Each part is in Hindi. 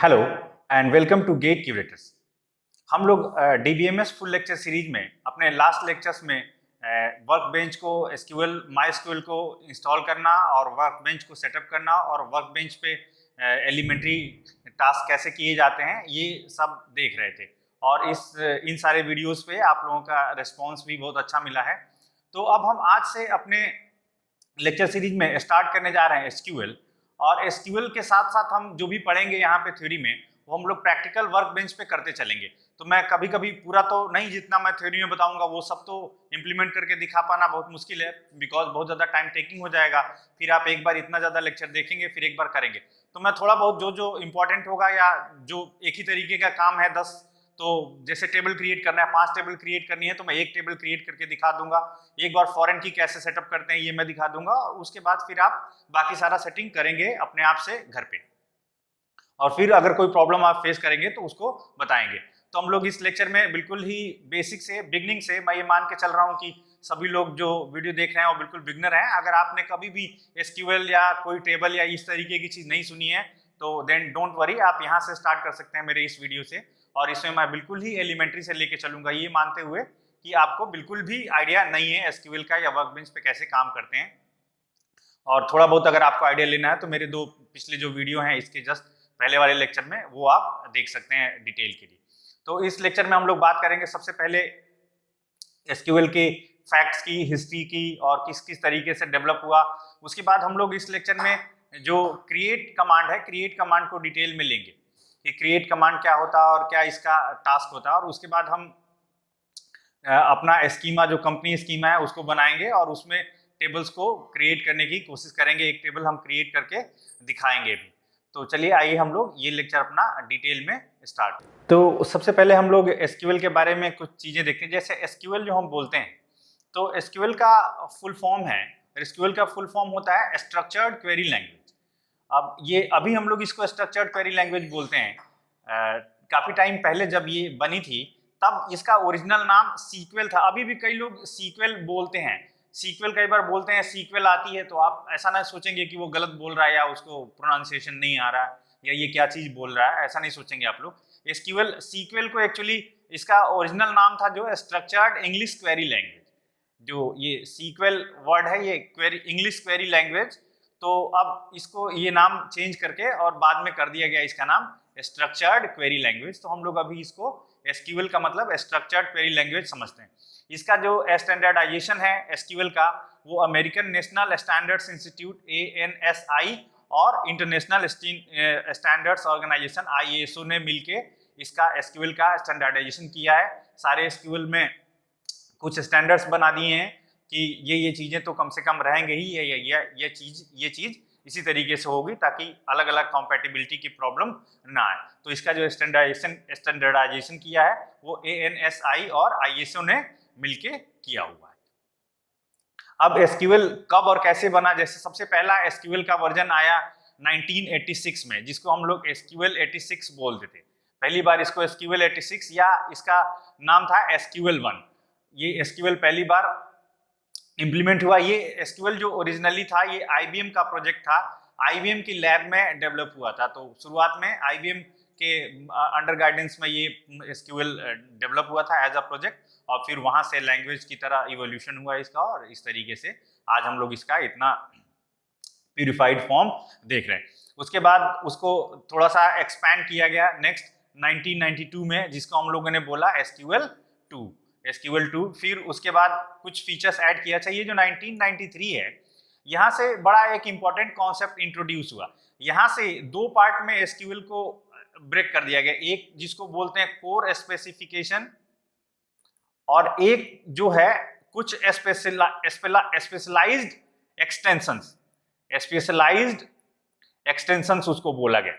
Hello and welcome to gate curators. हम लोग डीबीएमएस फुल लेक्चर सीरीज में अपने लास्ट लेक्चर्स में वर्क बेंच को एसक्यूएल माई एसक्यूएल को इंस्टॉल करना और वर्क बेंच को सेटअप करना और वर्क बेंच पे एलिमेंट्री टास्क कैसे किए जाते हैं ये सब देख रहे थे। और इन सारे वीडियोस पे आप लोगों का रिस्पांस भी बहुत अच्छा मिला है। तो अब हम आज से अपने लेक्चर सीरीज में स्टार्ट करने जा रहे हैं एसक्यूएल। और एसक्यूएल के साथ साथ हम जो भी पढ़ेंगे यहाँ पे थ्योरी में वो हम लोग प्रैक्टिकल वर्क बेंच पे करते चलेंगे। तो मैं कभी कभी पूरा तो नहीं, जितना मैं थ्योरी में बताऊंगा वो सब तो इम्प्लीमेंट करके दिखा पाना बहुत मुश्किल है, बिकॉज बहुत ज़्यादा टाइम टेकिंग हो जाएगा। फिर आप एक बार इतना ज़्यादा लेक्चर देखेंगे फिर एक बार करेंगे। तो मैं थोड़ा बहुत जो जो इम्पोर्टेंट होगा या जो एक ही तरीके का काम है 10, तो जैसे टेबल क्रिएट करना है 5 टेबल क्रिएट करनी है तो मैं एक टेबल क्रिएट करके दिखा दूंगा। एक बार फॉरेन की कैसे सेटअप करते हैं ये मैं दिखा दूंगा। उसके बाद फिर आप बाकी सारा सेटिंग करेंगे अपने आप से घर पे, और फिर अगर कोई प्रॉब्लम आप फेस करेंगे तो उसको बताएंगे। तो हम लोग इस लेक्चर में बिल्कुल ही बेसिक से बिगनिंग से, मैं ये मान के चल रहा हूँ कि सभी लोग जो वीडियो देख रहे हैं वो बिल्कुल बिगनर हैं। अगर आपने कभी भी एसक्यूएल या कोई टेबल या इस तरीके की चीज नहीं सुनी है तो देन डोंट वरी, आप यहाँ से स्टार्ट कर सकते हैं मेरे इस वीडियो से। और इसमें मैं बिल्कुल ही एलिमेंट्री से लेके चलूंगा, ये मानते हुए कि आपको बिल्कुल भी आइडिया नहीं है एसक्यूएल का या वर्कबेंच पे कैसे काम करते हैं। और थोड़ा बहुत अगर आपको आइडिया लेना है तो मेरे दो पिछले जो वीडियो हैं इसके जस्ट पहले वाले लेक्चर में वो आप देख सकते हैं डिटेल के लिए। तो इस लेक्चर में हम लोग बात करेंगे सबसे पहले एसक्यूएल के फैक्ट्स की, हिस्ट्री की और किस किस तरीके से डेवलप हुआ। उसके बाद हम लोग इस लेक्चर में जो क्रिएट कमांड है, क्रिएट कमांड को डिटेल में लेंगे कि क्रिएट कमांड क्या होता है और क्या इसका टास्क होता है। और उसके बाद हम अपना स्कीमा, जो कंपनी स्कीमा है उसको बनाएंगे और उसमें टेबल्स को क्रिएट करने की कोशिश करेंगे। एक टेबल हम क्रिएट करके दिखाएंगे भी। तो चलिए आइए हम लोग ये लेक्चर अपना डिटेल में स्टार्ट। तो सबसे पहले हम लोग एसक्यूएल के बारे में कुछ चीजें देखते हैं। जैसे एसक्यूएल जो हम बोलते हैं तो एसक्यूएल का फुल फॉर्म है, एसक्यूएल का फुल फॉर्म होता है स्ट्रक्चर्ड क्वेरी लैंग्वेज। अब ये अभी हम लोग इसको स्ट्रक्चर्ड क्वेरी लैंग्वेज बोलते हैं। काफी टाइम पहले जब ये बनी थी तब इसका ओरिजिनल नाम सीक्वेल था। अभी भी कई लोग सीक्वेल बोलते हैं, सीक्वेल कई बार बोलते हैं, सीक्वेल आती है तो आप ऐसा ना सोचेंगे कि वो गलत बोल रहा है या उसको प्रोनाउंसिएशन नहीं आ रहा है या ये क्या चीज बोल रहा है, ऐसा नहीं सोचेंगे आप लोग। एसक्यूएल सीक्वेल को एक्चुअली इसका ओरिजिनल नाम था जो स्ट्रक्चर्ड इंग्लिश क्वेरी लैंग्वेज। जो ये सीक्वेल वर्ड है ये क्वेरी, इंग्लिश क्वेरी लैंग्वेज। तो अब इसको ये नाम चेंज करके और बाद में कर दिया गया इसका नाम स्ट्रक्चर्ड क्वेरी लैंग्वेज। तो हम लोग अभी इसको एसक्यूएल का मतलब स्ट्रक्चर्ड क्वेरी लैंग्वेज समझते हैं। इसका जो स्टैंडर्डाइजेशन है एसक्यूएल का वो American national standards institute ANSI और इंटरनेशनल स्टैंडर्ड्स ऑर्गेनाइजेशन ISO ने मिलके इसका एसक्यूएल का स्टैंडर्डाइजेशन किया है। सारे एसक्यूएल में कुछ स्टैंडर्ड्स बना दिए हैं कि ये चीजें तो कम से कम रहेंगे ही, ये चीज इसी तरीके से होगी ताकि अलग अलग कॉम्पैटिबिलिटी की प्रॉब्लम ना आए। तो इसका जो स्टैंडर्डाइजेशन किया है वो ANSI और ISO ने मिलके किया हुआ है। अब एसक्यूएल कब और कैसे बना? जैसे सबसे पहला एसक्यूएल का वर्जन आया 1986 में, जिसको हम लोग एसक्यूएल 86 बोलते थे। पहली बार इसको एसक्यूएल 86 या इसका नाम था एसक्यूएल 1, ये एसक्यूएल पहली बार इंप्लीमेंट हुआ। ये एसक्यूएल जो ओरिजिनली था ये IBM का प्रोजेक्ट था, IBM की लैब में डेवलप हुआ था। तो शुरुआत में IBM के अंडर गाइडेंस में ये एसक्यूएल डेवलप हुआ था एज अ प्रोजेक्ट, और फिर वहां से लैंग्वेज की तरह इवोल्यूशन हुआ इसका, और इस तरीके से आज हम लोग इसका इतना प्यूरिफाइड फॉर्म देख रहे हैं। उसके बाद उसको थोड़ा सा एक्सपैंड किया गया नेक्स्ट 1992 में, जिसको हम लोगों ने बोला एसक्यूएल 2। फिर उसके बाद कुछ फीचर्स ऐड किया। चाहिए जो 1993 है, यहाँ से बड़ा एक इंपॉर्टेंट कॉन्सेप्ट इंट्रोड्यूस हुआ। यहाँ से दो पार्ट में एसक्यूएल को ब्रेक कर दिया गया, एक जिसको बोलते हैं कोर स्पेसिफिकेशन और एक जो है कुछ स्पेशलाइज्ड एक्सटेंशंस उसको बोला गया।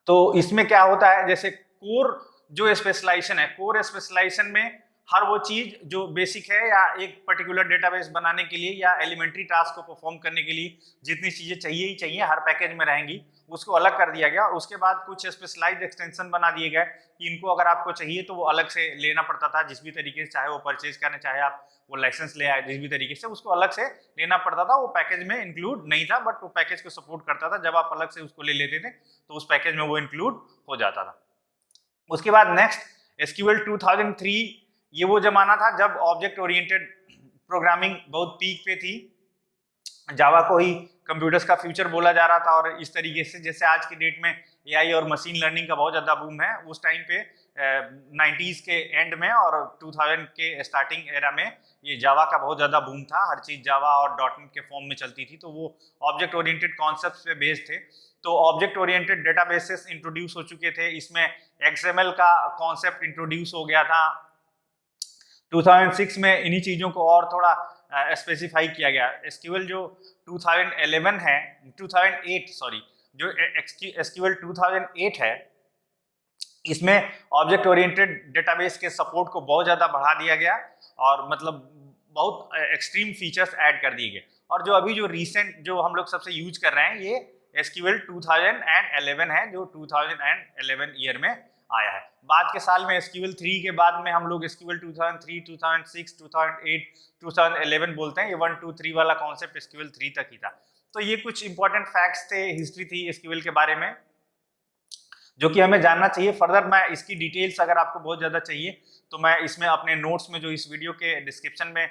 तो इसमें क्या होता है, जैसे कोर जो स्पेशलाइजेशन है, कोर स्पेशलाइजेशन में हर वो चीज जो बेसिक है या एक पर्टिकुलर डेटाबेस बनाने के लिए या एलिमेंट्री टास्क को परफॉर्म करने के लिए जितनी चीजें चाहिए ही चाहिए हर पैकेज में रहेंगी, उसको अलग कर दिया गया। उसके बाद कुछ स्पेशलाइज्ड एक्सटेंशन बना दिए गए कि इनको अगर आपको चाहिए तो वो अलग से लेना पड़ता था, जिस भी तरीके से चाहे वो परचेज करने, चाहे आप वो लाइसेंस ले आए, जिस भी तरीके से उसको अलग से लेना पड़ता था। वो पैकेज में इंक्लूड नहीं था, बट वो पैकेज को सपोर्ट करता था। जब आप अलग से उसको ले लेते थे तो उस पैकेज में वो इंक्लूड हो जाता था। उसके बाद नेक्स्ट एसक्यूएल 2003, ये वो जमाना था जब ऑब्जेक्ट ओरिएंटेड प्रोग्रामिंग बहुत पीक पे थी। जावा को ही कंप्यूटर्स का फ्यूचर बोला जा रहा था, और इस तरीके से जैसे आज की डेट में एआई और मशीन लर्निंग का बहुत ज्यादा बूम है, उस टाइम पे 90s के एंड में और 2000 के स्टार्टिंग एरा में ये जावा का बहुत ज्यादा बूम था। हर चीज जावा और डॉटनेट के फॉर्म में चलती थी, तो वो ऑब्जेक्ट ओरिएंटेड कॉन्सेप्ट्स पे बेस्ड थे। तो ऑब्जेक्ट ओरिएंटेड डेटाबेसेस इंट्रोड्यूस हो चुके थे, इसमें एक्सएमएल का कॉन्सेप्ट इंट्रोड्यूस हो गया था 2006 में। इन्हीं चीजों को और थोड़ा स्पेसिफाई किया गया। एसक्यूएल जो 2011 है, 2008 सॉरी, जो एसक्यूएल 2008 है, इसमें ऑब्जेक्ट ओरिएंटेड डेटाबेस के सपोर्ट को बहुत ज्यादा बढ़ा दिया गया और मतलब बहुत एक्सट्रीम फीचर्स ऐड कर दिए गए। और जो अभी जो रिसेंट जो हम लोग सबसे यूज कर रहे हैं, ये एसक्यूएल 2011 है, जो 2011 ईयर में आया है। बाद के साल में एसक्यूएल 3 के बाद में हम लोग एसक्यूएल 2003, 2006, 2008, 2011 बोलते हैं। ये 1, 2, 3 वाला कॉन्सेप्ट एसक्यूएल 3 तक ही था। तो ये कुछ इंपॉर्टेंट फैक्ट्स थे, हिस्ट्री थी एसक्यूएल के बारे में, जो कि हमें जानना चाहिए। फर्दर मैं इसकी डिटेल्स अगर आपको बहुत ज्यादा चाहिए तो मैं इसमें अपने नोट्स में, जो इस वीडियो के डिस्क्रिप्शन में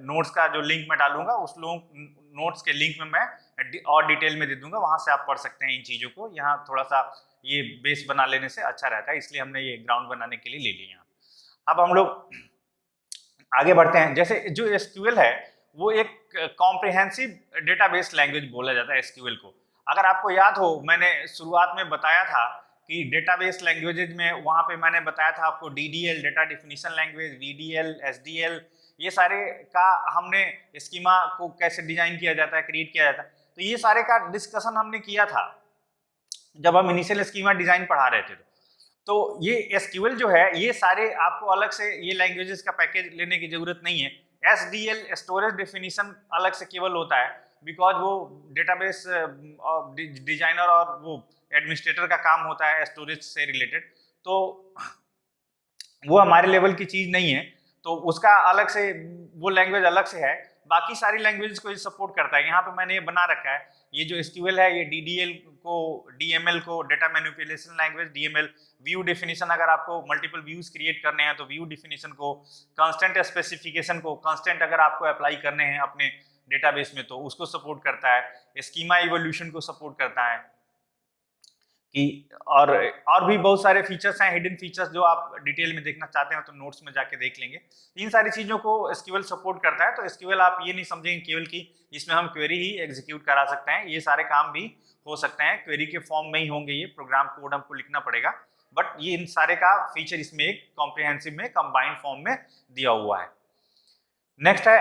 नोट्स का जो लिंक मैं डालूंगा, उस नोट्स के लिंक में मैं और डिटेल में दे दूंगा, वहां से आप पढ़ सकते हैं इन चीजों को। यहाँ थोड़ा सा ये बेस बना लेने से अच्छा रहता है, इसलिए हमने ये ग्राउंड बनाने के लिए ले लिया। अब हम लोग आगे बढ़ते हैं। जैसे जो एसक्यूएल है वो एक कॉम्प्रिहेंसिव डेटाबेस लैंग्वेज बोला जाता है एसक्यूएल को। अगर आपको याद हो, मैंने शुरुआत में बताया था कि डेटाबेस लैंग्वेजेज में, वहां पे मैंने बताया था आपको DDL, data definition language, VDL, SDL, ये सारे का हमने स्कीमा को कैसे डिजाइन किया जाता है, क्रिएट किया जाता है, तो ये सारे का डिस्कशन हमने किया था जब हम इनिशियल स्कीमा डिजाइन पढ़ा रहे थे। तो ये एसक्यूएल जो है, ये सारे आपको अलग से ये लैंग्वेजेस का पैकेज लेने की जरूरत नहीं है। एसडीएल, स्टोरेज डेफिनेशन, अलग से केवल होता है, बिकॉज वो डेटाबेस डिजाइनर और वो एडमिनिस्ट्रेटर का काम होता है स्टोरेज से रिलेटेड, तो वो हमारे लेवल की चीज नहीं है, तो उसका अलग से वो लैंग्वेज अलग से है। बाकी सारी लैंग्वेजेस को ये सपोर्ट करता है। यहाँ पे मैंने ये बना रखा है, ये जो एसक्यूएल है, ये डीडीएल को, डीएमएल को, data manipulation language, DML, view definition, अगर आपको मल्टीपल व्यूज क्रिएट करने हैं तो व्यू डेफिनेशन को, कांस्टेंट स्पेसिफिकेशन को, कांस्टेंट अगर आपको अप्लाई करने हैं अपने डेटाबेस में तो उसको सपोर्ट करता है। स्कीमा इवोल्यूशन को सपोर्ट करता है कि और भी बहुत सारे फीचर्स हैं, हिडन फीचर्स, जो आप डिटेल में देखना चाहते हैं तो नोट्स में जाके देख लेंगे। इन सारी चीजों को एसक्यूएल सपोर्ट करता है। तो एसक्यूएल आप ये नहीं समझेंगे केवल कि इसमें हम क्वेरी ही एग्जीक्यूट करा सकते हैं, ये सारे काम भी हो सकते हैं, क्वेरी के फॉर्म में ही होंगे, ये प्रोग्राम कोड हमको लिखना पड़ेगा, बट ये इन सारे का फीचर इसमें एक कॉम्प्रिहेंसिव में कंबाइंड फॉर्म में दिया हुआ है। नेक्स्ट है,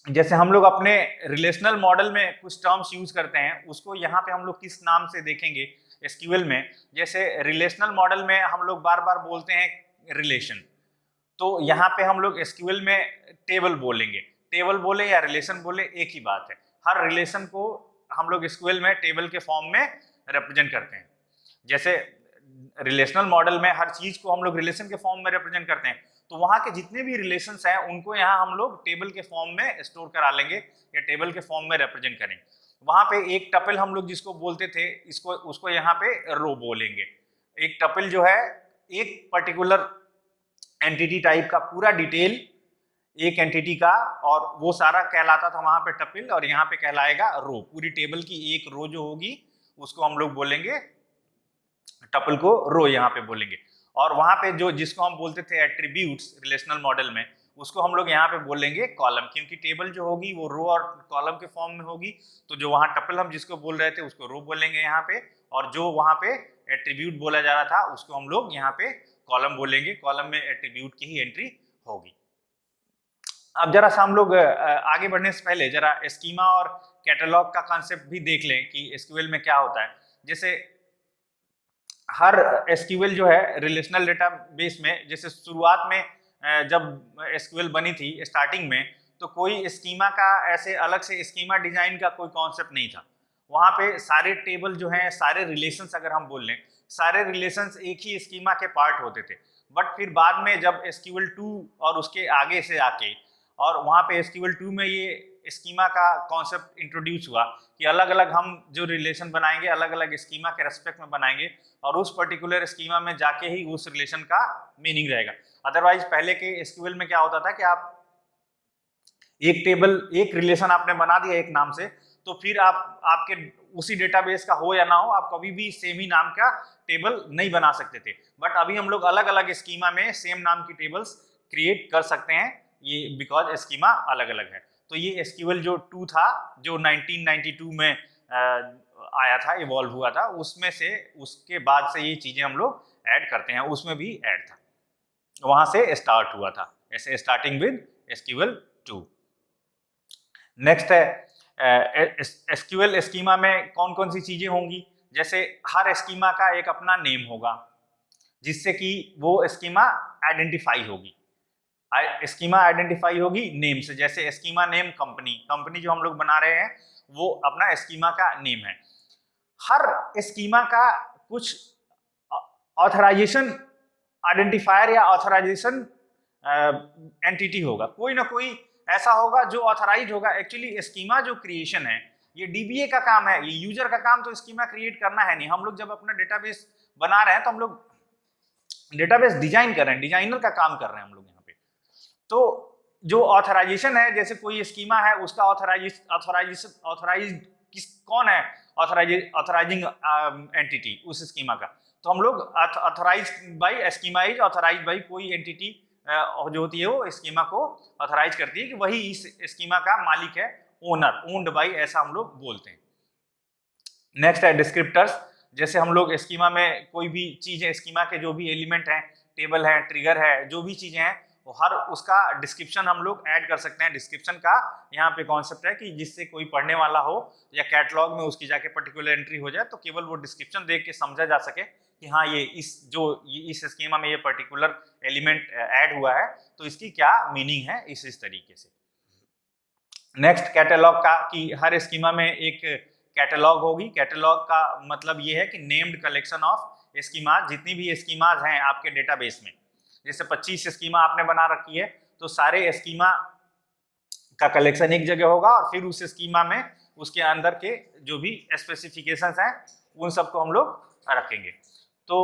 जैसे हम लोग अपने रिलेशनल मॉडल में कुछ टर्म्स यूज करते हैं, उसको यहाँ पे हम लोग किस नाम से देखेंगे एसक्यूएल में। जैसे रिलेशनल मॉडल में हम लोग बार बार बोलते हैं रिलेशन, तो यहाँ पे हम लोग एसक्यूएल में टेबल बोलेंगे। टेबल बोले या रिलेशन बोले एक ही बात है। हर रिलेशन को हम लोग एसक्यूएल में टेबल के फॉर्म में रिप्रेजेंट करते हैं। जैसे रिलेशनल मॉडल में हर चीज को हम लोग रिलेशन के फॉर्म में रिप्रेजेंट करते हैं, तो वहां के जितने भी रिलेशंस हैं उनको यहाँ हम लोग टेबल के फॉर्म में स्टोर करा लेंगे या टेबल के फॉर्म में रिप्रेजेंट करेंगे। वहां पे एक टपल हम लोग जिसको बोलते थे, इसको उसको यहाँ पे रो बोलेंगे। एक टपल जो है एक पर्टिकुलर एंटिटी टाइप का पूरा डिटेल, एक एंटिटी का, और वो सारा कहलाता था वहां पे टपल, और यहाँ पे कहलाएगा रो। पूरी टेबल की एक रो जो होगी उसको हम लोग बोलेंगे, टपल को रो यहाँ पे बोलेंगे। और वहां पे जो जिसको हम बोलते थे एट्रीब्यूट्स रिलेशनल मॉडल में, उसको हम लोग यहाँ पे बोलेंगे कॉलम, क्योंकि टेबल जो होगी वो रो और कॉलम के फॉर्म में होगी। तो जो वहां टपल हम जिसको बोल रहे थे उसको रो बोलेंगे यहाँ पे, और जो वहां पे एट्रीब्यूट बोला जा रहा था उसको हम लोग यहाँ पे कॉलम बोलेंगे। कॉलम में एट्रीब्यूट की ही एंट्री होगी। अब जरा सा हम लोग आगे बढ़ने से पहले जरा स्कीमा और कैटलॉग का कॉन्सेप्ट भी देख लें कि एसक्यूएल में क्या होता है। जैसे हर एसक्यूएल जो है रिलेशनल डेटाबेस में, जैसे शुरुआत में जब एसक्यूएल बनी थी स्टार्टिंग में, तो कोई स्कीमा का ऐसे अलग से स्कीमा डिजाइन का कोई कॉन्सेप्ट नहीं था। वहाँ पे सारे टेबल जो हैं, सारे रिलेशंस अगर हम बोल लें, सारे रिलेशंस एक ही स्कीमा के पार्ट होते थे। बट फिर बाद में जब एसक्यूएल 2 और उसके आगे से आके और वहाँ पे एसक्यूएल 2 में ये स्कीमा का कॉन्सेप्ट इंट्रोड्यूस हुआ कि अलग अलग हम जो रिलेशन बनाएंगे अलग अलग स्कीमा के रेस्पेक्ट में बनाएंगे और उस पर्टिकुलर स्कीमा में जाके ही उस रिलेशन का मीनिंग रहेगा। अदरवाइज पहले के एसक्यूएल में क्या होता था कि आप एक टेबल, एक रिलेशन आपने बना दिया एक नाम से, तो फिर आप आपके उसी डेटाबेस का हो या ना हो, आप कभी भी सेम ही नाम का टेबल नहीं बना सकते थे। बट अभी हम लोग अलग अलग स्कीमा में सेम नाम की टेबल्स क्रिएट कर सकते हैं, ये बिकॉज स्कीमा अलग अलग है। तो ये एसक्यूएल जो 2 था, जो 1992 में आया था, इवॉल्व हुआ था, उसमें से उसके बाद से ये चीजें हम लोग ऐड करते हैं, उसमें भी ऐड था, वहां से स्टार्ट हुआ था, ऐसे स्टार्टिंग विद एसक्यूएल 2। नेक्स्ट है एसक्यूएल स्कीमा में कौन कौन सी चीजें होंगी। जैसे हर स्कीमा का एक अपना नेम होगा जिससे कि वो स्कीमा आइडेंटिफाई होगी। स्कीमा आइडेंटिफाई होगी नेम से, जैसे स्कीमा नेम कंपनी जो हम लोग बना रहे हैं वो अपना स्कीमा का नेम है। हर स्कीमा का कुछ ऑथराइजेशन आइडेंटिफायर या ऑथराइजेशन एंटिटी होगा, कोई ना कोई ऐसा होगा जो ऑथराइज होगा। एक्चुअली स्कीमा जो क्रिएशन है ये डीबीए का काम है, ये यूजर का काम तो स्कीमा क्रिएट करना है नहीं। हम लोग जब अपना डेटाबेस बना रहे हैं तो हम लोग डेटाबेस डिजाइन कर रहे हैं, डिजाइनर का काम कर रहे हैं हम लोग यहाँ पे। तो जो ऑथराइजेशन है, जैसे कोई स्कीमा है उसका ऑथराइज कौन है, ऑथराइजिंग एंटिटी उस स्कीमा का, तो हम लोग authorise by schema is authorise by कोई एंटिटी जो होती है वो स्कीमा को ऑथराइज करती है कि वही इस स्कीमा का मालिक है, ओनर, ओन्ड बाई, ऐसा हम लोग बोलते हैं। नेक्स्ट है डिस्क्रिप्टर्स। जैसे हम लोग स्कीमा में कोई भी चीजें, स्कीमा के जो भी एलिमेंट हैं, टेबल है, ट्रिगर है, जो भी चीजें हैं, वो हर उसका डिस्क्रिप्शन हम लोग ऐड कर सकते हैं। डिस्क्रिप्शन का यहाँ पे कॉन्सेप्ट है कि जिससे कोई पढ़ने वाला हो या कैटलॉग में उसकी जाके पर्टिकुलर एंट्री हो जाए तो केवल वो डिस्क्रिप्शन देख के समझा जा सके कि हाँ ये इस स्कीमा में ये पर्टिकुलर एलिमेंट ऐड हुआ है तो इसकी क्या मीनिंग है, इस तरीके से। नेक्स्ट कैटलॉग का, कि हर स्कीमा में एक कैटलॉग होगी। कैटलॉग का मतलब ये है कि नेम्ड कलेक्शन ऑफ स्कीमा, जितनी भी स्कीमाज हैं आपके डेटाबेस में, जैसे 25 स्कीमा आपने बना रखी है तो सारे स्कीमा का कलेक्शन एक जगह होगा और फिर उस स्कीमा में उसके अंदर के जो भी स्पेसिफिकेशंस हैं उन सबको हम लोग रखेंगे। तो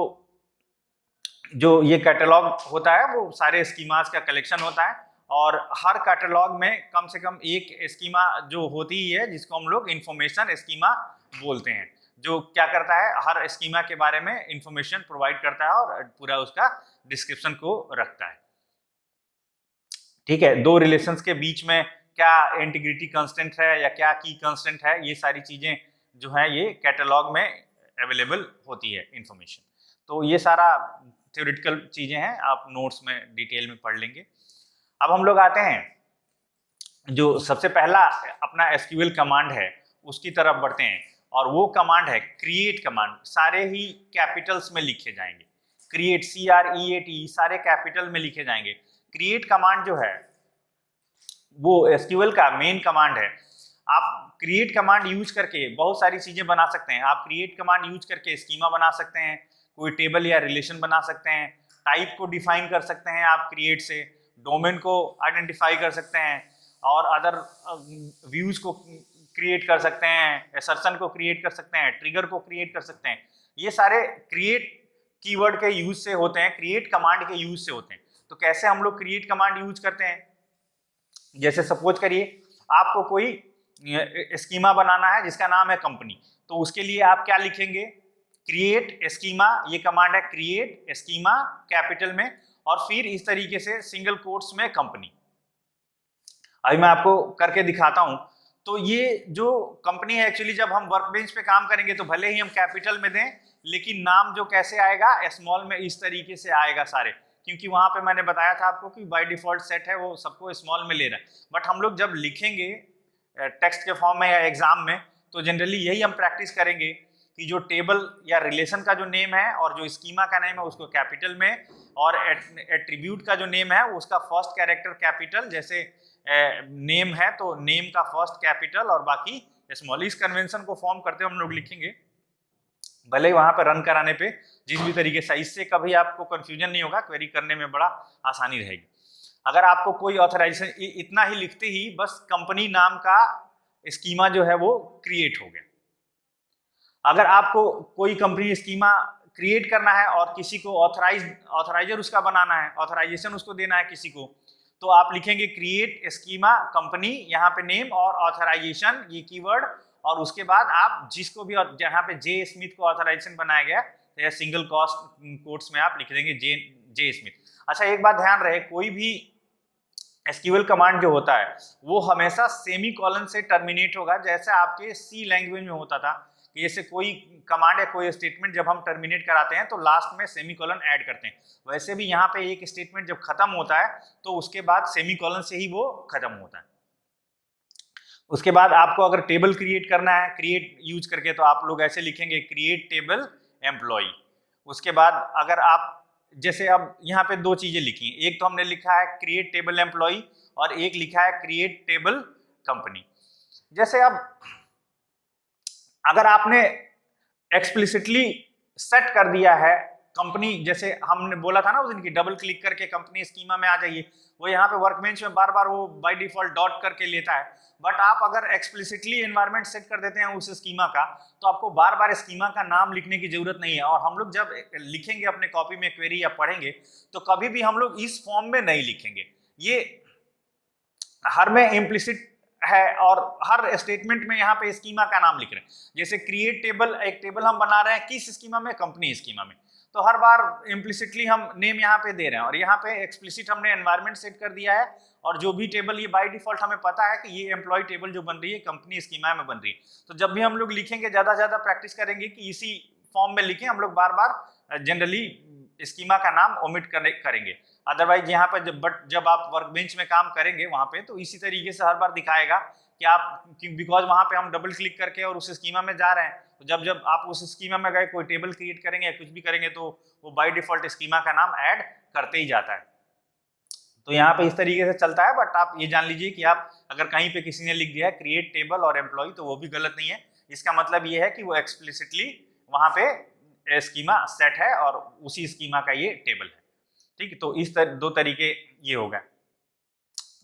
जो ये कैटलॉग होता है वो सारे स्कीमास का कलेक्शन होता है और हर कैटलॉग में कम से कम एक स्कीमा जो होती ही है जिसको हम लोग इंफॉर्मेशन स्कीमा बोलते हैं, जो क्या करता है हर स्कीमा के बारे में इंफॉर्मेशन प्रोवाइड करता है और पूरा उसका डिस्क्रिप्शन को रखता है। ठीक है, दो रिलेशंस के बीच में क्या इंटीग्रिटी कांस्टेंट है या क्या की कांस्टेंट है, ये सारी चीजें जो है ये कैटलॉग में अवेलेबल होती है इंफॉर्मेशन। तो ये सारा थ्योरेटिकल चीजें हैं, आप नोट्स में डिटेल में पढ़ लेंगे। अब हम लोग आते हैं जो सबसे पहला अपना एसक्यूएल कमांड है उसकी तरफ बढ़ते हैं और वो कमांड है क्रिएट कमांड। सारे ही कैपिटल्स में लिखे जाएंगे, क्रिएट, CREAT सारे कैपिटल में लिखे जाएंगे। क्रिएट कमांड जो है वो एसक्यूएल का मेन कमांड है। आप क्रिएट कमांड यूज करके बहुत सारी चीजें बना सकते हैं। आप क्रिएट कमांड यूज करके स्कीमा बना सकते हैं, कोई टेबल या रिलेशन बना सकते हैं, टाइप को डिफाइन कर सकते हैं आप क्रिएट से, डोमेन को आइडेंटिफाई कर सकते हैं और अदर व्यूज को क्रिएट कर सकते हैं, असर्शन को क्रिएट कर सकते हैं, ट्रिगर को क्रिएट कर सकते हैं। ये सारे क्रिएट कीवर्ड के यूज से होते हैं, क्रिएट कमांड के यूज से होते हैं। तो कैसे हम लोग क्रिएट कमांड यूज करते हैं, जैसे सपोज करिए आपको कोई स्कीमा बनाना है जिसका नाम है कंपनी, तो उसके लिए आप क्या लिखेंगे, क्रिएट स्कीमा, ये कमांड है क्रिएट स्कीमा कैपिटल में और फिर इस तरीके से सिंगल कोट्स में कंपनी। अभी मैं आपको करके दिखाता हूं। तो ये जो कंपनी है एक्चुअली जब हम वर्कबेंच पे काम करेंगे तो भले ही हम कैपिटल में दें लेकिन नाम जो कैसे आएगा, स्मॉल में इस तरीके से आएगा सारे, क्योंकि वहां पे मैंने बताया था आपको कि बाय डिफॉल्ट सेट है वो सबको स्मॉल में ले रहा है। बट हम लोग जब लिखेंगे टेक्स्ट के फॉर्म में या एग्जाम में तो जनरली यही हम प्रैक्टिस करेंगे कि जो टेबल या रिलेशन का जो नेम है और जो स्कीमा का नेम है उसको कैपिटल में, और एट्रीब्यूट का जो नेम है उसका फर्स्ट कैरेक्टर कैपिटल, जैसे नेम है तो नेम का फर्स्ट कैपिटल और बाकी स्मॉल। इस कन्वेंशन को फॉर्म करते हुए हम लोग लिखेंगे, भले ही वहां पर रन कराने पे जिस भी तरीके से, इससे कभी आपको कंफ्यूजन नहीं होगा, क्वेरी करने में बड़ा आसानी रहेगी। अगर आपको कोई ऑथराइजेशन, इतना ही लिखते ही बस कंपनी नाम का स्कीमा जो है वो क्रिएट हो गया। अगर आपको कोई कंपनी स्कीमा क्रिएट करना है और किसी को ऑथराइजर उसका बनाना है, ऑथराइजेशन उसको देना है किसी को, तो आप लिखेंगे क्रिएट स्कीमा कंपनी, यहाँ पे नेम और ऑथराइजेशन ये कीवर्ड, और उसके बाद आप जिसको भी, जहाँ पे जे स्मिथ को ऑथराइजेशन बनाया गया तो सिंगल कोट्स में आप लिख देंगे जे स्मिथ। अच्छा, एक बात ध्यान रहे, कोई भी एसक्यूएल कमांड जो होता है वो हमेशा सेमी कॉलन से टर्मिनेट होगा, जैसे आपके सी लैंग्वेज में होता था कि जैसे कोई कमांड या कोई स्टेटमेंट जब हम टर्मिनेट कराते हैं तो लास्ट में सेमी कॉलन ऐड करते हैं, वैसे भी यहाँ पे एक स्टेटमेंट जब खत्म होता है तो उसके बाद सेमी कॉलन से ही वो खत्म होता है। उसके बाद आपको अगर टेबल क्रिएट करना है क्रिएट यूज करके, तो आप लोग ऐसे लिखेंगे क्रिएट टेबल एम्प्लॉय। उसके बाद अगर आप, जैसे अब यहाँ पे दो चीजें लिखी हैं, एक तो हमने लिखा है क्रिएट टेबल एम्प्लॉय और एक लिखा है क्रिएट टेबल कंपनी। जैसे अब अगर आपने एक्सप्लिसिटली सेट कर दिया है कंपनी, जैसे हमने बोला था ना उस दिन की डबल क्लिक करके कंपनी स्कीमा में आ जाइए, वो यहाँ पे वर्कबेंच में बार बार वो बाय डिफॉल्ट डॉट करके लेता है, बट आप अगर एक्सप्लिसिटली एनवायरनमेंट सेट कर देते हैं उस स्कीमा का तो आपको बार बार स्कीमा का नाम लिखने की जरूरत नहीं है। और हम लोग जब लिखेंगे अपने कॉपी में क्वेरी या पढ़ेंगे तो कभी भी हम लोग इस फॉर्म में नहीं लिखेंगे, ये हर में इम्प्लिसिट है और हर स्टेटमेंट में यहाँ पे स्कीमा का नाम लिख रहे हैं। जैसे क्रिएट टेबल, एक टेबल हम बना रहे हैं किस स्कीमा में, कंपनी स्कीमा में, तो हर बार इम्प्लिसिटली हम नेम यहाँ पे दे रहे हैं और यहाँ पे एक्सप्लिसिट हमने एनवायरनमेंट सेट कर दिया है, और जो भी टेबल ये बाय डिफॉल्ट हमें पता है कि ये एम्प्लॉय टेबल जो बन रही है कंपनी स्कीमा में बन रही है। तो जब भी हम लोग लिखेंगे ज्यादा ज्यादा प्रैक्टिस करेंगे कि इसी फॉर्म में लिखें, हम लोग बार बार जनरली स्कीमा का नाम ओमिट करेंगे। अदरवाइज यहाँ पर जब आप वर्कबेंच में काम करेंगे वहां पे तो इसी तरीके से हर बार दिखाएगा कि आप, बिकॉज वहां पे हम डबल क्लिक करके और उस स्कीमा में जा रहे हैं, तो जब आप उस स्कीमा में गए कोई टेबल क्रिएट करेंगे या कुछ भी करेंगे तो वो बाय डिफॉल्ट स्कीमा का नाम ऐड करते ही जाता है। तो यहाँ पे इस तरीके से चलता है, बट आप ये जान लीजिए कि आप अगर कहीं पे किसी ने लिख दिया है क्रिएट टेबल और एम्प्लॉय तो वो भी गलत नहीं है, इसका मतलब ये है कि वो एक्सप्लिसिटली वहां पे स्कीमा सेट है और उसी स्कीमा का ये टेबल है। ठीक है, तो इस दो तरीके ये हो गए।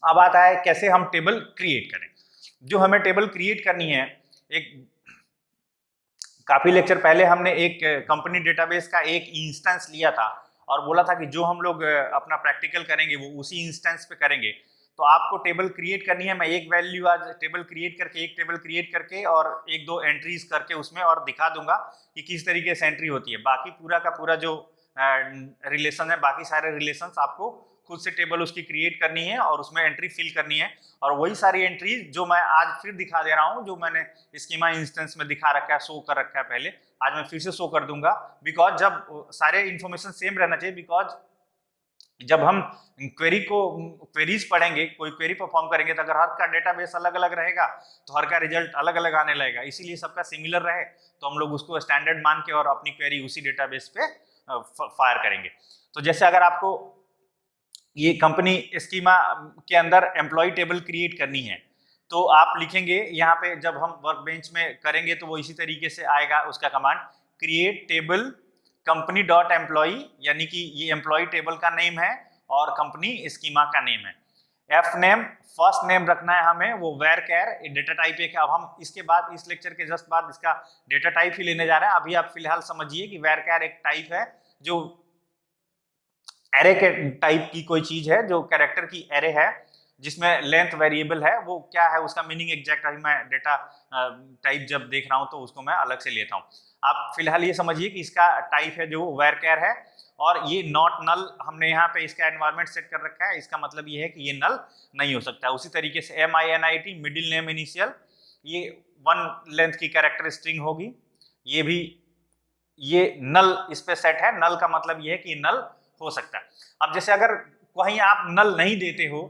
अब आता है कैसे हम टेबल क्रिएट करें। जो हमें टेबल क्रिएट करनी है, एक काफी लेक्चर पहले हमने एक कंपनी डेटाबेस का एक इंस्टेंस लिया था और बोला था कि जो हम लोग अपना प्रैक्टिकल करेंगे वो उसी इंस्टेंस पे करेंगे। तो आपको टेबल क्रिएट करनी है, मैं एक वैल्यू आज टेबल क्रिएट करके, एक टेबल क्रिएट करके और एक दो एंट्रीज करके उसमें और दिखा दूंगा कि किस तरीके से एंट्री होती है। बाकी पूरा का पूरा जो रिलेशन है, बाकी सारे रिलेशंस आपको खुद से टेबल उसकी क्रिएट करनी है और उसमें एंट्री फिल करनी है, और वही सारी एंट्रीज जो मैं आज फिर दिखा दे रहा हूँ, जो मैंने स्कीमा इंस्टेंस में दिखा रखा है, शो कर रखा है पहले, आज मैं फिर से शो कर दूंगा। बिकॉज जब सारे इंफॉर्मेशन सेम रहना चाहिए, बिकॉज जब हम क्वेरीज पढ़ेंगे, कोई क्वेरी परफॉर्म करेंगे तो अगर हर का डेटाबेस अलग अलग रहेगा तो हर का रिजल्ट अलग अलग आने लगेगा, इसीलिए सबका सिमिलर रहे तो हम लोग उसको स्टैंडर्ड मान के और अपनी क्वेरी उसी डेटाबेस पे फायर करेंगे। तो जैसे अगर आपको ये कंपनी स्कीमा के अंदर एम्प्लॉय टेबल क्रिएट करनी है तो आप लिखेंगे यहाँ पे, जब हम वर्कबेंच में करेंगे तो वो इसी तरीके से आएगा उसका command, create table company dot employ, यानी कि ये एम्प्लॉय टेबल का नेम है और कंपनी स्कीमा का नेम है। एफ नेम, फर्स्ट नेम रखना है हमें, वो वेर कैर डेटा टाइप है। अब हम इसके बाद इस लेक्चर के जस्ट बाद इसका डेटा टाइप ही लेने जा रहे हैं। अभी आप फिलहाल समझिए कि वेर कैर एक टाइप है जो एरे के टाइप की कोई चीज है, जो कैरेक्टर की एरे है जिसमें लेंथ वेरिएबल है। वो क्या है उसका मीनिंग एग्जैक्ट अभी मैं डेटा टाइप जब देख रहा हूं तो उसको मैं अलग से लेता हूं। आप फिलहाल ये समझिए कि इसका टाइप है जो वेरकैर है, और ये नॉट नल हमने यहाँ पे इसका एनवायरनमेंट सेट कर रखा है, इसका मतलब ये है कि ये नल नहीं हो सकता। उसी तरीके से MINIT मिडिल नेम इनिशियल, ये 1 लेंथ की कैरेक्टर स्ट्रिंग होगी, ये भी ये नल इस पे सेट है। नल का मतलब ये है कि नल हो सकता है। अब जैसे अगर कहीं आप नल नहीं देते हो,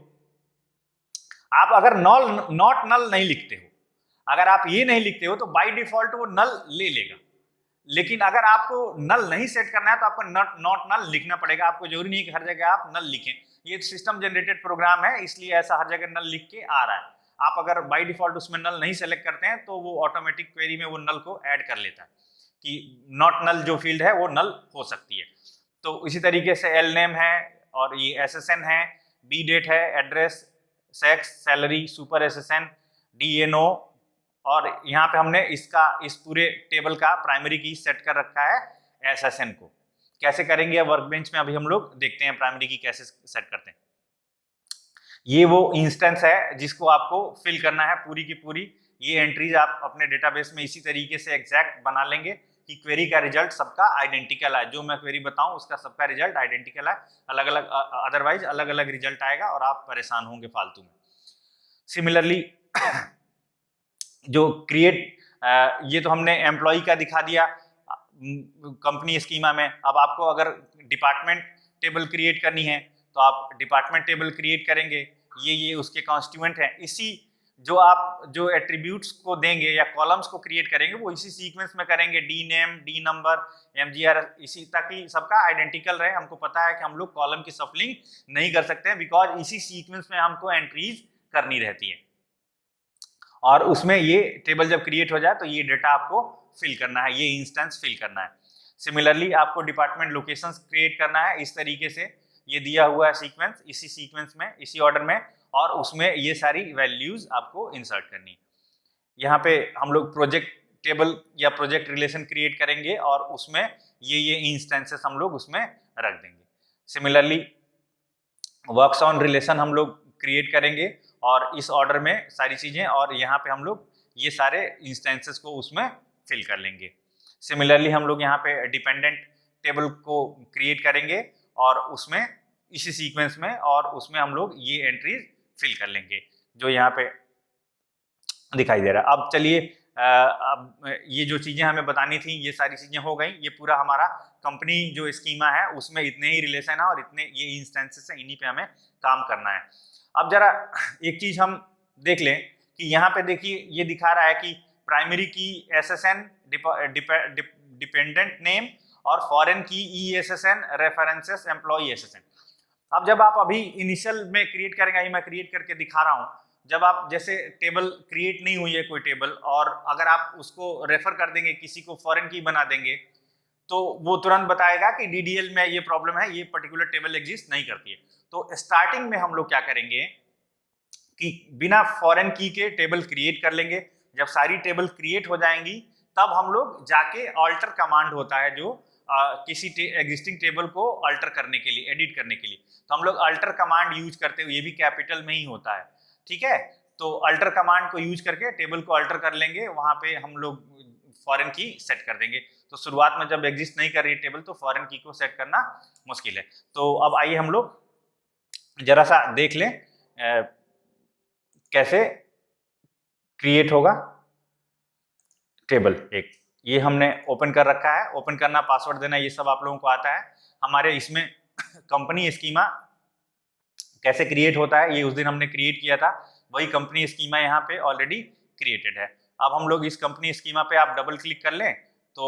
आप अगर नॉट नल नहीं लिखते हो, अगर आप ये नहीं लिखते हो तो बाय डिफॉल्ट वो नल ले लेगा। लेकिन अगर आपको नल नहीं सेट करना है तो आपको नॉट नल लिखना पड़ेगा। आपको जरूरी नहीं कि हर जगह आप नल लिखें, ये सिस्टम जनरेटेड प्रोग्राम है इसलिए ऐसा हर जगह नल लिख के आ रहा है। आप अगर बाय डिफॉल्ट उसमें नल नहीं सेलेक्ट करते हैं तो वो ऑटोमेटिक क्वेरी में वो नल को ऐड कर लेता है कि नॉट नल जो फील्ड है वो नल हो सकती है। तो इसी तरीके से एल नेम है और ये एसएसएन है, बी डेट है, address, sex, salary, super SSN, DNO, और यहाँ पे हमने इस पूरे टेबल का प्राइमरी की सेट कर रखा है एसएसएन को। कैसे करेंगे वर्कबेंच में अभी हम लोग देखते हैं प्राइमरी की कैसे सेट करते हैं। ये वो इंस्टेंस है जिसको आपको फिल करना है पूरी की पूरी। ये एंट्रीज आप अपने डेटाबेस में इसी तरीके से एग्जैक्ट बना लेंगे कि क्वेरी का रिजल्ट सबका आइडेंटिकल है। जो मैं क्वेरी बताऊं उसका सबका रिजल्ट आइडेंटिकल है, अलग अलग अदरवाइज अलग अलग रिजल्ट आएगा और आप परेशान होंगे फालतू में। सिमिलरली जो क्रिएट, ये तो हमने एम्प्लॉय का दिखा दिया कंपनी स्कीमा में। अब आपको अगर डिपार्टमेंट टेबल क्रिएट करनी है तो आप डिपार्टमेंट टेबल क्रिएट करेंगे, ये उसके कॉन्स्टिट्यूएंट हैं। इसी जो आप जो एट्रीब्यूट्स को देंगे या कॉलम्स को क्रिएट करेंगे वो इसी सीक्वेंस में करेंगे, D name, D number, MGR, इसी ताकि सबका आइडेंटिकल रहे। हमको पता है कि हम लोग कॉलम की सफलिंग नहीं कर सकते हैं बिकॉज इसी सीक्वेंस में हमको एंट्रीज करनी रहती है और उसमें ये टेबल जब क्रिएट हो जाए तो ये डेटा आपको फिल करना है, ये इंस्टेंस फिल करना है। सिमिलरली आपको डिपार्टमेंट लोकेशंस क्रिएट करना है इस तरीके से, ये दिया हुआ है सीक्वेंस, इसी सीक्वेंस में इसी ऑर्डर में, और उसमें ये सारी वैल्यूज आपको इंसर्ट करनी है। यहाँ पे हम लोग प्रोजेक्ट टेबल या प्रोजेक्ट रिलेशन क्रिएट करेंगे और उसमें ये इंस्टेंसेस हम लोग उसमें रख देंगे। सिमिलरली वर्क्स ऑन रिलेशन हम लोग क्रिएट करेंगे और इस ऑर्डर में सारी चीजें, और यहाँ पे हम लोग ये सारे इंस्टेंसेस को उसमें फिल कर लेंगे। सिमिलरली हम लोग यहाँ पे डिपेंडेंट टेबल को क्रिएट करेंगे और उसमें इसी सीक्वेंस में, और उसमें हम लोग ये एंट्रीज फिल कर लेंगे जो यहाँ पे दिखाई दे रहा है। अब चलिए अब ये जो चीजें हमें बतानी थी ये सारी चीजें हो गई। ये पूरा हमारा कंपनी जो स्कीमा है उसमें इतने ही रिलेशन है और इतने ये इंस्टेंसेस हैं, इन्हीं पे हमें काम करना है। अब जरा एक चीज हम देख लें कि यहाँ पे देखिए ये दिखा रहा है कि प्राइमरी की एसएसएन, डिपेंडेंट नेम, और फॉरेन की ईएसएसएन, रेफरेंसेस, एम्प्लॉय एसएसएन। अब जब आप अभी इनिशियल में क्रिएट करेंगे, मैं क्रिएट करके दिखा रहा हूँ, जब आप जैसे टेबल क्रिएट नहीं हुई है कोई टेबल और अगर आप उसको रेफर कर देंगे, किसी को फॉरेन की बना देंगे, तो वो तुरंत बताएगा कि डीडीएल में ये प्रॉब्लम है, ये पर्टिकुलर टेबल एग्जिस्ट नहीं करती है। तो स्टार्टिंग में हम लोग क्या करेंगे कि बिना फॉरेन की के टेबल क्रिएट कर लेंगे। जब सारी टेबल क्रिएट हो जाएंगी तब हम लोग जाके ऑल्टर कमांड होता है जो किसी एग्जिस्टिंग टेबल को अल्टर करने के लिए, एडिट करने के लिए, तो हम लोग अल्टर कमांड यूज करते हुए, ये भी कैपिटल में ही होता है, ठीक है। तो अल्टर कमांड को यूज करके टेबल को अल्टर कर लेंगे, वहां पे हम लोग फॉरेन की सेट कर देंगे। तो शुरुआत में जब एग्जिस्ट नहीं कर रही टेबल तो फॉरेन की को सेट करना मुश्किल है। तो अब आइए हम लोग जरा सा देख लें कैसे क्रिएट होगा टेबल। एक ये हमने ओपन कर रखा है, ओपन करना, पासवर्ड देना, ये सब आप लोगों को आता है। हमारे इसमें कंपनी स्कीमा कैसे क्रिएट होता है ये उस दिन हमने क्रिएट किया था, वही कंपनी स्कीमा यहाँ पे ऑलरेडी क्रिएटेड है। अब हम लोग इस कंपनी स्कीमा पे आप डबल क्लिक कर लें तो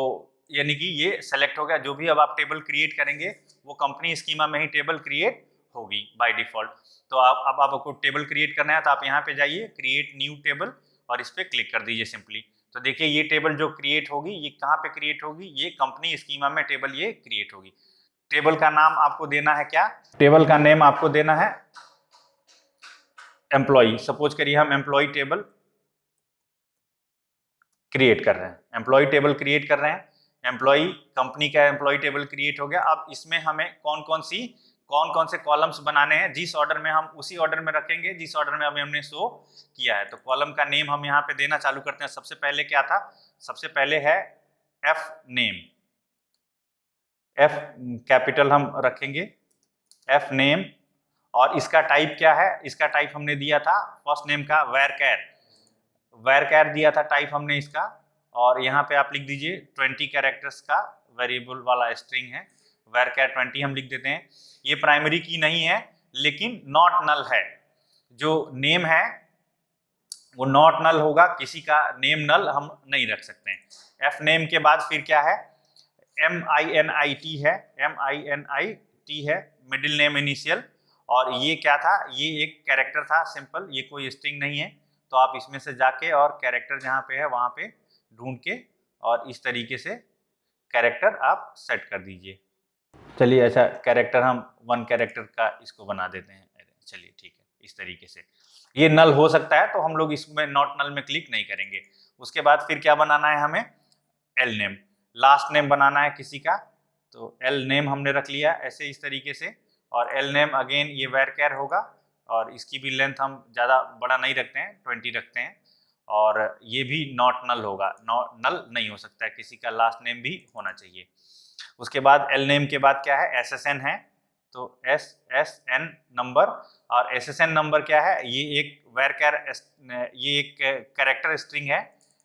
यानी कि ये सेलेक्ट हो गया। जो भी अब आप टेबल क्रिएट करेंगे वो कंपनी स्कीमा में ही टेबल क्रिएट होगी बाय डिफॉल्ट। तो अब आपको टेबल क्रिएट करना है तो आप यहाँ पे जाइए, क्रिएट न्यू टेबल, और इस पर क्लिक कर दीजिए सिंपली। तो देखिए ये टेबल जो क्रिएट होगी ये कहाँ पे क्रिएट होगी, ये कंपनी स्कीमा में टेबल ये क्रिएट होगी। टेबल का नाम आपको देना है क्या, टेबल का नेम आपको देना है एम्प्लॉय। सपोज करिए हम एम्प्लॉय टेबल क्रिएट कर रहे हैं, एम्प्लॉय टेबल क्रिएट कर रहे हैं, एम्प्लॉय कंपनी का एम्प्लॉय टेबल क्रिएट हो गया। अब इसमें हमें कौन कौन से कॉलम्स बनाने हैं, जिस ऑर्डर में हम उसी ऑर्डर में रखेंगे जिस ऑर्डर में अभी हमने शो किया है। तो कॉलम का नेम हम यहाँ पे देना चालू करते हैं। सबसे पहले क्या था, सबसे पहले है एफ नेम, एफ कैपिटल हम रखेंगे, एफ नेम, और इसका टाइप क्या है, इसका टाइप हमने दिया था फर्स्ट नेम का वैरकैर दिया था टाइप हमने इसका, और यहाँ पे आप लिख दीजिए 20 कैरेक्टर्स का वेरिएबल वाला स्ट्रिंग है, वैरकैर 20 हम लिख देते हैं। ये प्राइमरी की नहीं है लेकिन नॉट नल है, जो नेम है वो नॉट नल होगा, किसी का नेम नल हम नहीं रख सकते हैं। एफ नेम के बाद फिर क्या है, MINIT है, MINIT है मिडिल नेम इनिशियल, और ये क्या था, ये एक कैरेक्टर था सिंपल, ये कोई स्ट्रिंग नहीं है। तो आप इसमें से जाके और कैरेक्टर जहाँ पे है वहाँ पे ढूंढ के और इस तरीके से कैरेक्टर आप सेट कर दीजिए। चलिए ऐसा कैरेक्टर हम 1 कैरेक्टर का इसको बना देते हैं। चलिए ठीक है, इस तरीके से ये नल हो सकता है, तो हम लोग इसमें नॉट नल में क्लिक नहीं करेंगे। उसके बाद फिर क्या बनाना है हमें, एल नेम, लास्ट नेम बनाना है किसी का, तो एल नेम हमने रख लिया ऐसे इस तरीके से। और एल नेम अगेन ये varchar होगा, और इसकी भी लेंथ हम ज़्यादा बड़ा नहीं रखते हैं, 20 रखते हैं। और ये भी नॉट नल होगा, नल नहीं हो सकता है, किसी का लास्ट नेम भी होना चाहिए। उसके बाद एल नेम के बाद क्या है, SSN है, तो SSN नंबर। और SSN नंबर क्या है, ये एक varchar, ये एक कैरेक्टर स्ट्रिंग है।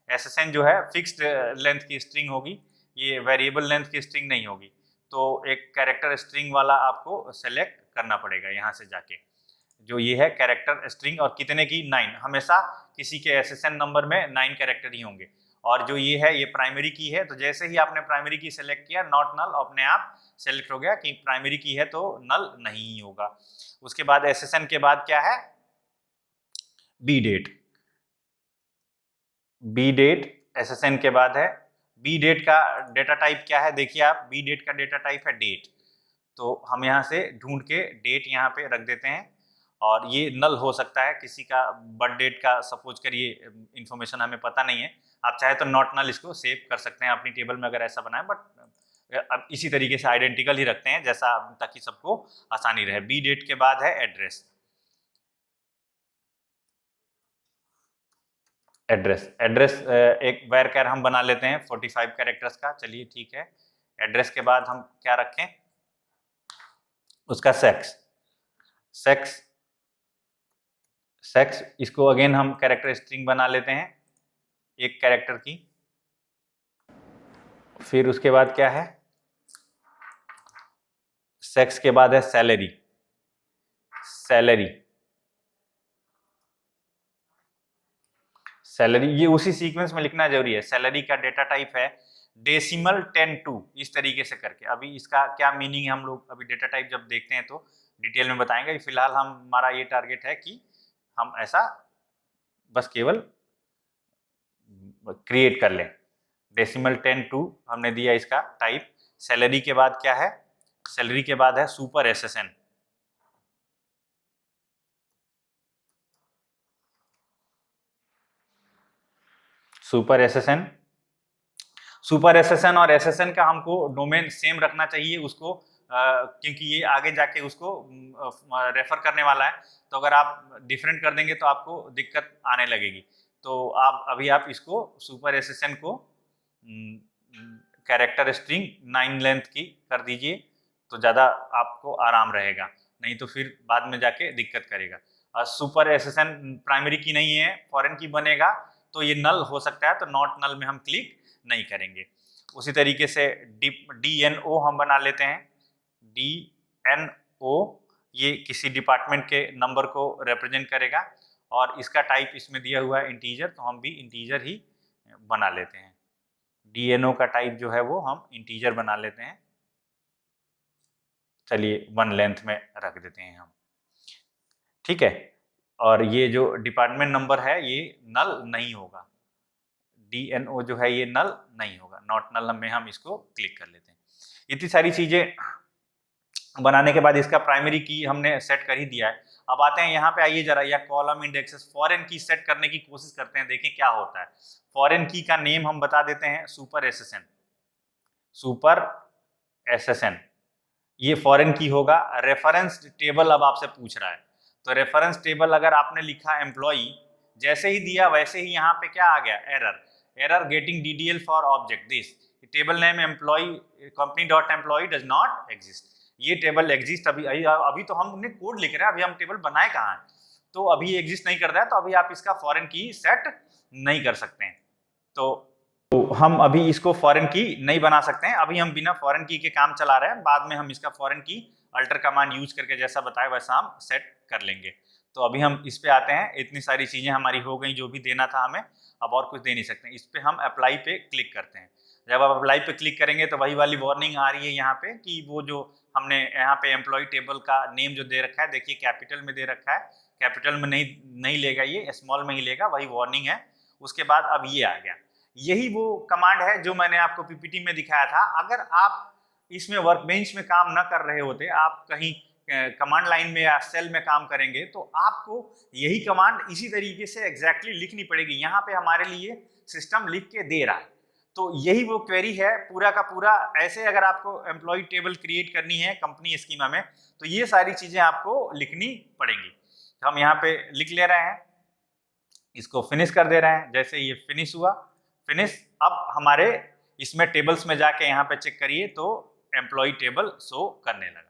SSN जो है फिक्स्ड लेंथ की स्ट्रिंग होगी, ये वेरिएबल लेंथ की स्ट्रिंग नहीं होगी। तो एक कैरेक्टर स्ट्रिंग वाला आपको सेलेक्ट करना पड़ेगा यहाँ से जाके, जो ये है कैरेक्टर स्ट्रिंग, और कितने की, 9। हमेशा किसी के SSN नंबर में 9 कैरेक्टर ही होंगे। और जो ये है ये प्राइमरी की है, तो जैसे ही आपने प्राइमरी की सेलेक्ट किया, नॉट नल अपने आप सेलेक्ट हो गया कि प्राइमरी की है तो नल नहीं होगा। उसके बाद SSN के बाद क्या है, B date, B date SSN के बाद है। बी डेट का डेटा टाइप क्या है, देखिए आप, बी डेट का डेटा टाइप है डेट, तो हम यहाँ से ढूंढ के डेट यहाँ पे रख देते हैं। और ये नल हो सकता है, किसी का बर्थ डेट का सपोज करिए इन्फॉर्मेशन हमें पता नहीं है, आप चाहे तो नॉट नल इसको सेव कर सकते हैं अपनी टेबल में अगर ऐसा बनाए, बट अब इसी तरीके से आइडेंटिकल ही रखते हैं जैसा, ताकि सबको आसानी रहे। बी डेट के बाद है एड्रेस, एड्रेस एक varchar हम बना लेते हैं 45 कैरेक्टर्स का, चलिए ठीक है। एड्रेस के बाद हम क्या रखें, उसका सेक्स, इसको अगेन हम कैरेक्टर स्ट्रिंग बना लेते हैं एक कैरेक्टर की। फिर उसके बाद क्या है, सेक्स के बाद है सैलरी, ये उसी सीक्वेंस में लिखना जरूरी है। सैलरी का डेटा टाइप है डेसिमल 10 2, इस तरीके से करके। अभी इसका क्या मीनिंग है हम लोग अभी डेटा टाइप जब देखते हैं तो डिटेल में बताएंगे। फिलहाल हमारा ये टारगेट है कि हम ऐसा बस केवल क्रिएट कर लें। डेसिमल 10 2 हमने दिया इसका टाइप। सैलरी के बाद क्या है, सैलरी के बाद है सुपर SSN, सुपर SSN और SSN का हमको डोमेन सेम रखना चाहिए उसको, क्योंकि ये आगे जाके उसको रेफर करने वाला है। तो अगर आप डिफरेंट कर देंगे तो आपको दिक्कत आने लगेगी। तो आप इसको सुपर SSN को कैरेक्टर स्ट्रिंग 9 लेंथ की कर दीजिए, तो ज़्यादा आपको आराम रहेगा, नहीं तो फिर बाद में जाके दिक्कत करेगा। सुपर SSN प्राइमरी की नहीं है, फॉरेन की बनेगा तो ये नल हो सकता है, तो नॉट नल में हम क्लिक नहीं करेंगे। उसी तरीके से DNO हम बना लेते हैं, DNO ये किसी डिपार्टमेंट के नंबर को रिप्रेजेंट करेगा, और इसका टाइप इसमें दिया हुआ है इंटीजर, तो हम भी इंटीजर ही बना लेते हैं। DNO का टाइप जो है वो हम इंटीजर बना लेते हैं, चलिए 1 लेंथ में रख देते हैं हम, ठीक है। और ये जो डिपार्टमेंट नंबर है ये नल नहीं होगा, DNO जो है ये नल नहीं होगा, नॉट नल में हम इसको क्लिक कर लेते हैं। इतनी सारी चीजें बनाने के बाद इसका प्राइमरी की हमने सेट कर ही दिया है। अब आते हैं यहाँ पे, आइए जरा, या कॉलम इंडेक्सेस फॉरेन की सेट करने की कोशिश करते हैं, देखें क्या होता है। फॉरेन की का नेम हम बता देते हैं सुपर SSN, ये फॉरेन की होगा। रेफरेंस टेबल अब आपसे पूछ रहा है, तो रेफरेंस टेबल अगर आपने लिखा एम्प्लॉई, जैसे ही दिया वैसे ही यहाँ पे क्या आ गया, error getting DDL for object this table name employee company dot employee does not exist. ये टेबल एग्जिस्ट अभी तो हमने कोड लिख रहे हैं, अभी हम टेबल बनाए कहाँ हैं, तो अभी एग्जिस्ट नहीं कर रहा है, तो अभी आप इसका फॉरेन की सेट नहीं कर सकते हैं। तो हम अभी इसको फॉरेन की नहीं बना सकते हैं, अभी हम बिना फॉरेन की के काम चला रहे हैं, बाद में हम इसका फॉरेन की अल्टर कमांड यूज करके जैसा बताया वैसा हम सेट कर लेंगे। तो अभी हम इस पे आते हैं, इतनी सारी चीजें हमारी हो गई जो भी देना था हमें, अब और कुछ दे नहीं सकते। इस पे हम अप्लाई पे क्लिक करते हैं, जब आप लाइव पे क्लिक करेंगे तो वही वाली वार्निंग आ रही है यहाँ पे कि वो जो हमने यहाँ पे एम्प्लॉय टेबल का नेम जो दे रखा है, देखिए कैपिटल में दे रखा है, कैपिटल में नहीं लेगा, ये स्मॉल में ही लेगा, वही वार्निंग है। उसके बाद अब ये आ गया, यही वो कमांड है जो मैंने आपको पीपीटी में दिखाया था। अगर आप इसमें वर्कबेंच में काम न कर रहे होते, आप कहीं कमांड लाइन में या सेल में काम करेंगे, तो आपको यही कमांड इसी तरीके से एग्जैक्टली लिखनी पड़ेगी। यहाँ पे हमारे लिए सिस्टम लिख के दे रहा है, तो यही वो क्वेरी है पूरा का पूरा। ऐसे अगर आपको एम्प्लॉय टेबल क्रिएट करनी है कंपनी स्कीमा में, तो ये सारी चीजें आपको लिखनी पड़ेंगी। तो हम यहाँ पे लिख ले रहे हैं, इसको फिनिश कर दे रहे हैं। जैसे ये फिनिश हुआ, फिनिश, अब हमारे इसमें टेबल्स में जाके यहाँ पे चेक करिए तो एम्प्लॉय टेबल शो करने लगा।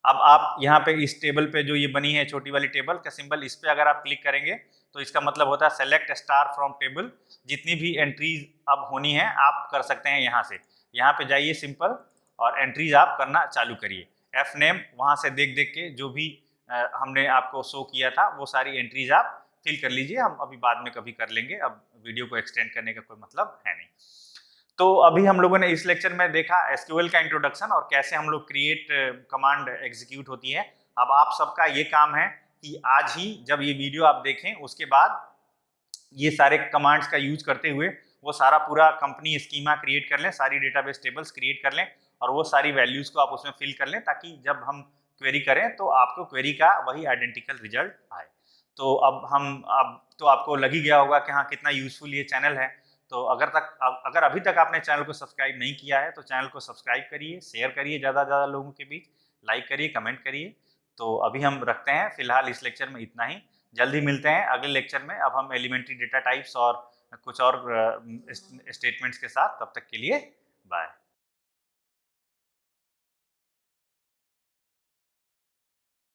अब आप यहाँ पे इस टेबल पे जो ये बनी है छोटी वाली टेबल का सिंबल, इस पे अगर आप क्लिक करेंगे तो इसका मतलब होता है सेलेक्ट स्टार फ्रॉम टेबल। जितनी भी एंट्रीज अब होनी है आप कर सकते हैं यहाँ से। यहाँ पे जाइए सिंपल और एंट्रीज आप करना चालू करिए। एफ नेम वहाँ से देख देख के जो भी हमने आपको शो किया था वो सारी एंट्रीज आप फिल कर लीजिए। हम अभी बाद में कभी कर लेंगे, अब वीडियो को एक्सटेंड करने का कोई मतलब है नहीं। तो अभी हम लोगों ने इस लेक्चर में देखा एसक्यूएल का इंट्रोडक्शन और कैसे हम लोग क्रिएट कमांड एग्जीक्यूट होती है। अब आप सबका ये काम है कि आज ही जब ये वीडियो आप देखें उसके बाद ये सारे कमांड्स का यूज करते हुए वो सारा पूरा कंपनी स्कीमा क्रिएट कर लें, सारी डेटाबेस टेबल्स क्रिएट कर लें और वो सारी वैल्यूज को आप उसमें फिल कर लें, ताकि जब हम क्वेरी करें तो आपको क्वेरी का वही आइडेंटिकल रिजल्ट आए। तो अब तो आपको लग ही गया होगा कि हाँ कितना यूजफुल ये चैनल है। तो अगर अभी तक आपने चैनल को सब्सक्राइब नहीं किया है तो चैनल को सब्सक्राइब करिए, शेयर करिए ज़्यादा से ज़्यादा लोगों के बीच, लाइक करिए, कमेंट करिए। तो अभी हम रखते हैं फिलहाल इस लेक्चर में इतना ही। जल्दी मिलते हैं अगले लेक्चर में। अब हम एलिमेंट्री डेटा टाइप्स और कुछ और स्टेटमेंट्स के साथ, तब तक के लिए बाय।